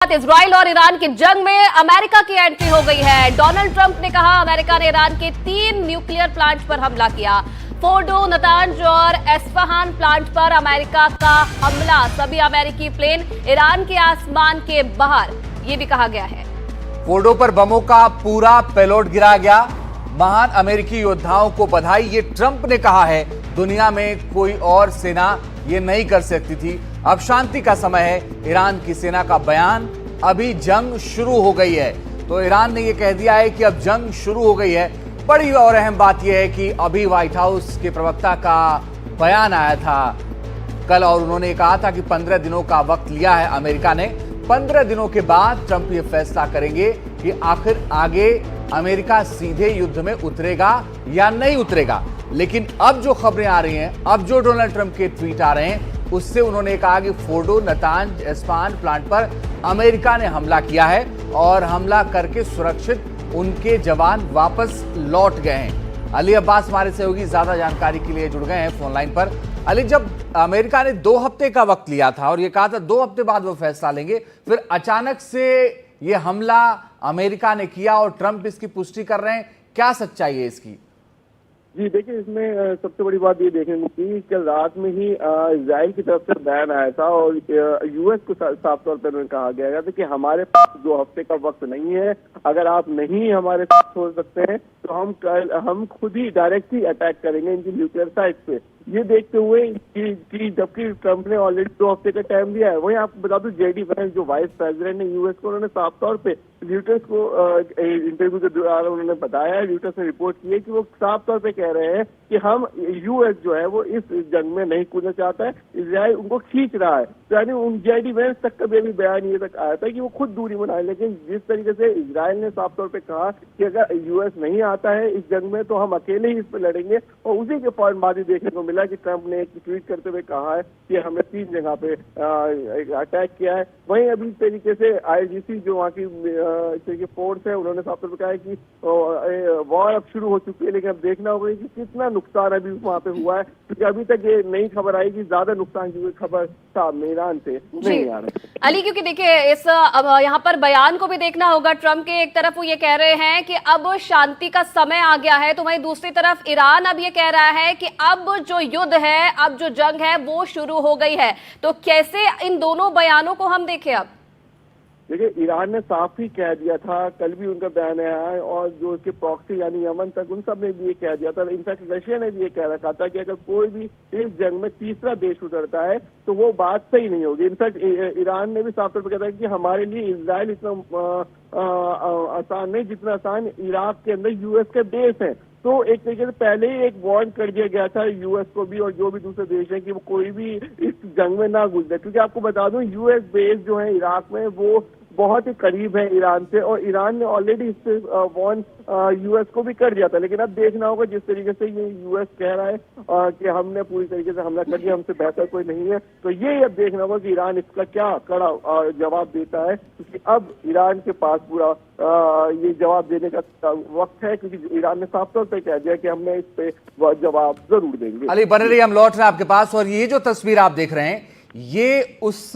Israel और Iran की जंग में अमेरिका की एंट्री हो गई है। डोनाल्ड ट्रंप ने कहा अमेरिका ने ईरान के 3 न्यूक्लियर प्लांट पर हमला किया। फोर्डो, नतांज और एस्फहान प्लांट पर अमेरिका का हमला। सभी अमेरिकी प्लेन ईरान के आसमान के बाहर, ये भी कहा गया है। फोर्डो पर बमों का पूरा पेलोड गिरा गया। महान अमेरिकी योद्धाओं को बधाई, ये ट्रंप ने कहा है। दुनिया में कोई और सेना ये नहीं कर सकती थी। अब शांति का समय है। ईरान की सेना का बयान, अभी जंग शुरू हो गई है। तो ईरान ने ये कह दिया है कि अब जंग शुरू हो गई है। बड़ी और अहम बात यह है कि अभी व्हाइट हाउस के प्रवक्ता का बयान आया था कल, और उन्होंने कहा था कि 15 दिनों का वक्त लिया है अमेरिका ने। 15 दिनों के बाद ट्रंप ये फैसला करेंगे कि आखिर आगे अमेरिका सीधे युद्ध में उतरेगा या नहीं उतरेगा। लेकिन अब जो खबरें आ रही हैं, अब जो डोनाल्ड ट्रंप के ट्वीट आ रहे हैं, उससे उन्होंने कहा कि फोर्डो, नतांज, एस्फहान प्लांट पर अमेरिका ने हमला किया है और हमला करके सुरक्षित उनके जवान वापस लौट गए हैं। अली अब्बास हमारे सहयोगी ज्यादा जानकारी के लिए जुड़ गए हैं फोन लाइन पर। अली, जब अमेरिका ने 2 हफ्ते का वक्त लिया था और ये कहा था 2 हफ्ते बाद वो फैसला लेंगे, फिर अचानक से ये हमला अमेरिका ने किया और ट्रंप इसकी पुष्टि कर रहे हैं, क्या सच्चाई है इसकी? जी देखिए, इसमें सबसे बड़ी बात ये देखने को मिली कि रात में ही इजराइल की तरफ से बयान आया था और यूएस को साफ तौर पर कहा गया था कि हमारे पास 2 हफ्ते का वक्त नहीं है। अगर आप नहीं हमारे साथ छोड़ सकते हैं तो हम खुद ही डायरेक्टली अटैक करेंगे इनकी न्यूक्लियर साइट पे। ये देखते हुए कि जबकि ट्रंप ने ऑलरेडी 2 हफ्ते का टाइम दिया है, वहीं आपको बता दूं जेडी वेंस जो वाइस प्रेसिडेंट है यूएस को, उन्होंने साफ तौर पे र्यूटर्स को इंटरव्यू के दौरान उन्होंने बताया, र्यूटर्स ने रिपोर्ट की है कि वो साफ तौर पे कह रहे हैं कि हम यूएस जो है वो इस जंग में नहीं कूदना चाहता है, इजराइल उनको खींच रहा है। तो यानी उन जेडी वेंस तक का भी बयान ये तक आया था कि वो खुद दूरी बनाए। लेकिन जिस तरीके से इजराइल ने साफ तौर पे कहा कि अगर यूएस नहीं आता है इस जंग में तो हम अकेले ही इस पर लड़ेंगे, और उसी के फौरन बाद ही देखने को मिला कि ट्रंप ने एक ट्वीट करते हुए कहा है कि हमने 3 जगह पे अटैक किया है। वहीं अभी तरीके से आईजीसी जो वहाँ की फोर्स है, उन्होंने साफ तौर पर कहा है कि वॉर अब शुरू हो चुकी है। लेकिन अब देखना होगा कि कितना नुकसान अभी वहाँ पे हुआ है, क्योंकि अभी तक ये नई खबर आई कि ज्यादा नुकसान की खबर सामने ईरान से नहीं आ रही। अली, क्योंकि देखिए इस यहाँ पर बयान को भी देखना होगा। ट्रंप के एक तरफ वो ये कह रहे हैं कि अब शांति का समय आ गया है, तो वहीं दूसरी तरफ ईरान अब ये कह रहा है कि अब जो युद्ध है, अब जो जंग है वो शुरू हो गई है। तो कैसे इन दोनों बयानों को हम देखें? अब देखिए, ईरान ने साफ ही कह दिया था, कल भी उनका बयान आया है, और जो उसके प्रॉक्सी यानी यमन तक, उन सब ने भी ये कह दिया था। इनफैक्ट रशिया ने भी ये कह रखा था कि अगर कोई भी इस जंग में तीसरा देश उतरता है तो वो बात सही नहीं होगी। इनफैक्ट ईरान ने भी साफ तौर पर कहा था कि हमारे लिए इजराइल इतना आसान नहीं जितना आसान इराक के अंदर यूएस के बेस है। तो एक तरीके से पहले ही एक वार्न कर दिया गया था यूएस को भी और जो भी दूसरे देश हैं कि वो कोई भी इस जंग में ना गुजरे, क्योंकि आपको बता दूं यूएस बेस जो है इराक में वो बहुत ही करीब है ईरान से, और ईरान ने ऑलरेडी इससे वार्न यूएस को भी कर दिया था। लेकिन अब देखना होगा जिस तरीके से ये यूएस कह रहा है कि हमने पूरी तरीके से हमला कर दिया, हमसे बेहतर कोई नहीं है, तो ये अब देखना होगा कि ईरान इसका क्या कड़ा जवाब देता है, क्योंकि अब ईरान के पास पूरा ये जवाब देने का वक्त है, क्योंकि ईरान ने साफ तौर पर कह दिया कि हमने इस पे जवाब जरूर देंगे। अली बने रही, हम लौट रहे हैं आपके पास। और ये जो तस्वीर आप देख रहे हैं, ये उस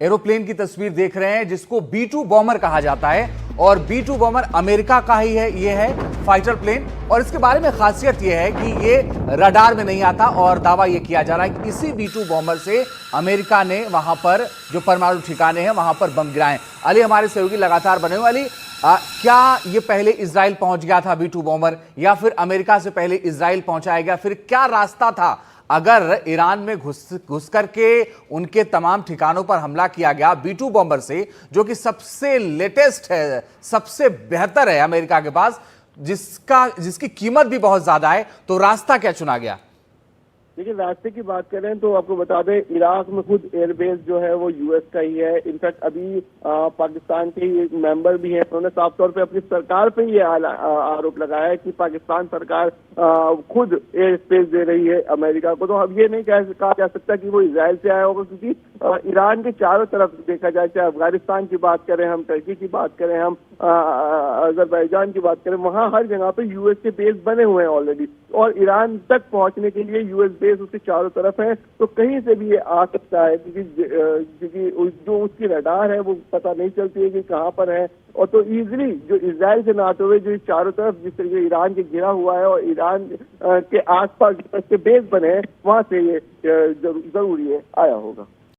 एरोप्लेन की तस्वीर देख रहे हैं जिसको B-2 बॉमर कहा जाता है, और B-2 बॉमर अमेरिका का ही है। ये है फाइटर प्लेन, और इसके बारे में खासियत ये है कि ये रडार में नहीं आता, और दावा ये किया जा रहा है कि इसी B-2 बॉमर से अमेरिका ने वहां पर जो परमाणु ठिकाने हैं वहां पर बम गिराए। अली, हमारे सहयोगी लगातार बने हुए। अली, क्या ये पहले इजराइल पहुंच गया था B-2 बॉमर, या फिर अमेरिका से पहले इजराइल पहुंचाया गया? फिर क्या रास्ता था अगर ईरान में घुस करके उनके तमाम ठिकानों पर हमला किया गया B-2 बॉम्बर से, जो कि सबसे लेटेस्ट है, सबसे बेहतर है अमेरिका के पास, जिसकी कीमत भी बहुत ज्यादा है, तो रास्ता क्या चुना गया? देखिए, रास्ते की बात करें तो आपको बता दें इराक में खुद एयरबेस जो है वो यूएस का ही है। इनफैक्ट अभी पाकिस्तान के ही मेंबर भी हैं, उन्होंने साफ तौर पे अपनी सरकार पे ये आरोप लगाया है कि पाकिस्तान सरकार खुद एयर स्पेस दे रही है अमेरिका को। तो अब ये नहीं कहा जा सकता कि वो इजराइल से आया होगा, क्योंकि ईरान के चारों तरफ देखा जाए, चाहे अफगानिस्तान की बात करें हम, टर्की की बात करें हम, अजरबैजान की बात करें, वहाँ हर जगह पे यूएस के बेस बने हुए हैं ऑलरेडी, और ईरान तक पहुंचने के लिए यूएस बेस उसके चारों तरफ है। तो कहीं से भी ये आ सकता है, क्योंकि जो उसकी रडार है वो पता नहीं चलती है कि कहाँ पर है। और तो इजीली जो इजराइल से नाते हुए जो चारों तरफ जिस तरीके ईरान के घिरा हुआ है और ईरान के आसपास के बेस बने हैं, वहां से ये जरूरी है आया होगा।